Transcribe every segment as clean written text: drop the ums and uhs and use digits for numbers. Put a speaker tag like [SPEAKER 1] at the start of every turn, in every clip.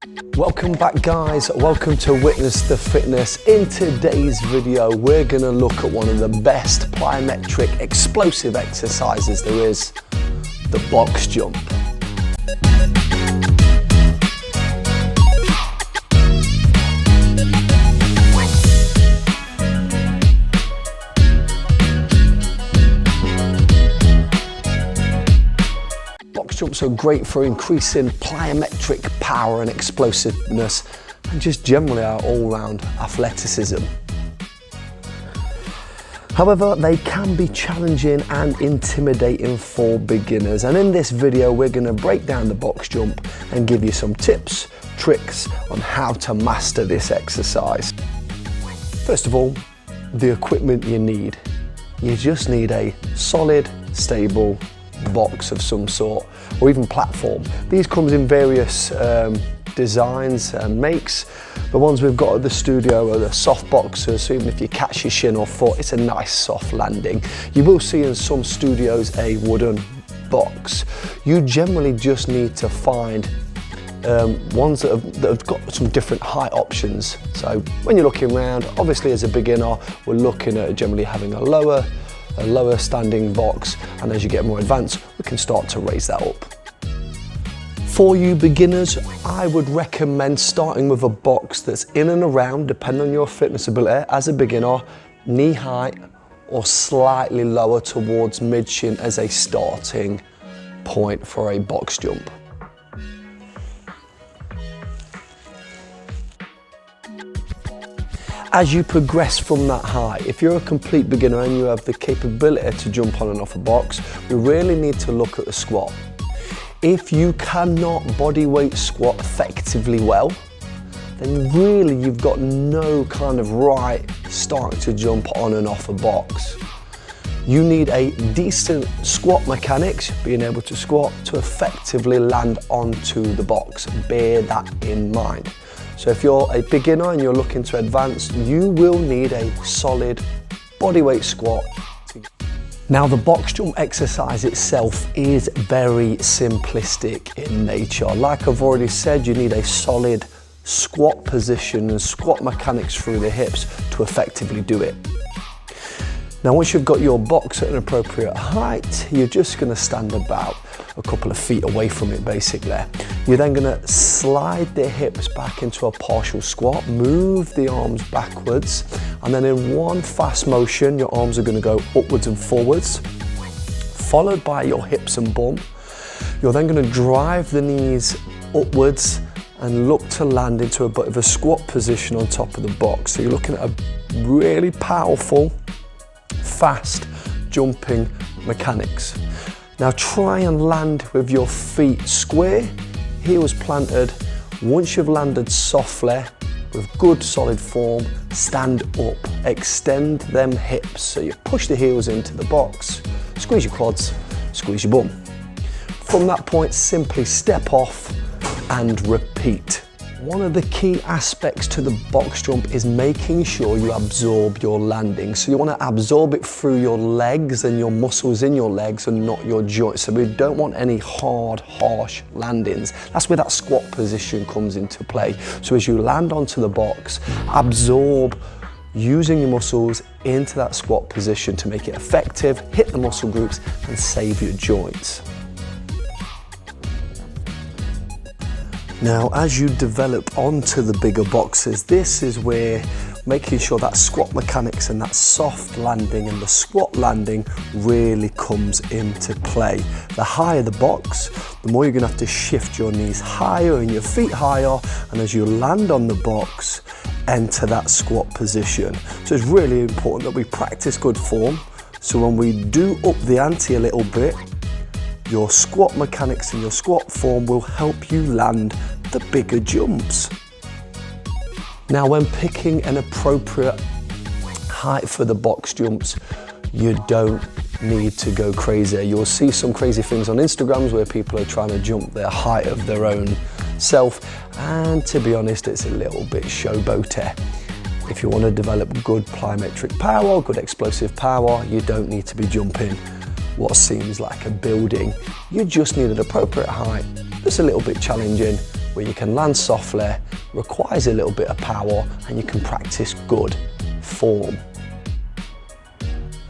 [SPEAKER 1] Welcome back guys, welcome to Witness the Fitness. In today's video we're going to look at one of the best plyometric explosive exercises there is, the box jump. Box jumps are great for increasing plyometric power and explosiveness and just generally our all-round athleticism. However, they can be challenging and intimidating for beginners, and in this video we're going to break down the box jump and give you some tips, tricks on how to master this exercise. First of all, the equipment you need. You just need a solid, stable box of some sort, or even platform. These comes in various designs and makes. The ones we've got at the studio are the soft boxes, so even if you catch your shin or foot, it's a nice soft landing. You will see in some studios a wooden box. You generally just need to find ones that have got some different height options. So when you're looking around, obviously as a beginner, we're looking at generally having a lower standing box, and as you get more advanced we can start to raise that up. For you beginners, I would recommend starting with a box that's in and around, depending on your fitness ability, as a beginner, knee height or slightly lower towards mid shin as a starting point for a box jump. As you progress from that height, if you're a complete beginner and you have the capability to jump on and off a box, we really need to look at the squat. If you cannot bodyweight squat effectively well, then really you've got no kind of right start to jump on and off a box. You need a decent squat mechanics, being able to squat to effectively land onto the box. Bear that in mind. So if you're a beginner and you're looking to advance, you will need a solid bodyweight squat. Now the box jump exercise itself is very simplistic in nature. Like I've already said, you need a solid squat position and squat mechanics through the hips to effectively do it. Now once you've got your box at an appropriate height, you're just going to stand about a couple of feet away from it basically. You're then going to slide the hips back into a partial squat, move the arms backwards, and then in one fast motion your arms are going to go upwards and forwards, followed by your hips and bum. You're then going to drive the knees upwards and look to land into a bit of a squat position on top of the box. So you're looking at a really powerful, fast jumping mechanics. Now try and land with your feet square, heels planted. Once you've landed softly with good solid form, stand up, extend them hips. So you push the heels into the box, squeeze your quads, squeeze your bum. From that point, simply step off and repeat. One of the key aspects to the box jump is making sure you absorb your landing. So you want to absorb it through your legs and your muscles in your legs and not your joints. So we don't want any hard, harsh landings. That's where that squat position comes into play. So as you land onto the box, absorb using your muscles into that squat position to make it effective, hit the muscle groups and save your joints. Now, as you develop onto the bigger boxes, this is where making sure that squat mechanics and that soft landing and the squat landing really comes into play. The higher the box, the more you're going to have to shift your knees higher and your feet higher, and as you land on the box, enter that squat position. So it's really important that we practice good form, so when we do up the ante a little bit, your squat mechanics and your squat form will help you land the bigger jumps. Now when picking an appropriate height for the box jumps, you don't need to go crazy. You'll see some crazy things on Instagrams where people are trying to jump their height of their own self, and to be honest, it's a little bit showboaty. If you want to develop good plyometric power, good explosive power, you don't need to be jumping what seems like a building. You just need an appropriate height that's a little bit challenging where you can land softly, requires a little bit of power, and you can practice good form.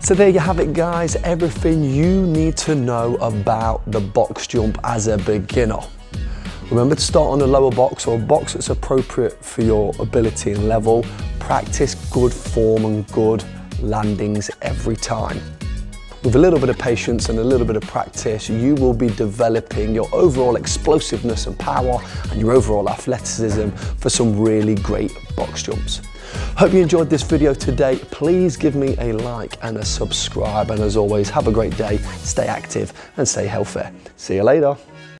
[SPEAKER 1] So there you have it, guys, everything you need to know about the box jump as a beginner. Remember to start on a lower box, or a box that's appropriate for your ability and level. Practice good form and good landings every time. With a little bit of patience and a little bit of practice, you will be developing your overall explosiveness and power and your overall athleticism for some really great box jumps. Hope you enjoyed this video today. Please give me a like and a subscribe, and as always, have a great day, stay active and stay healthy. See you later.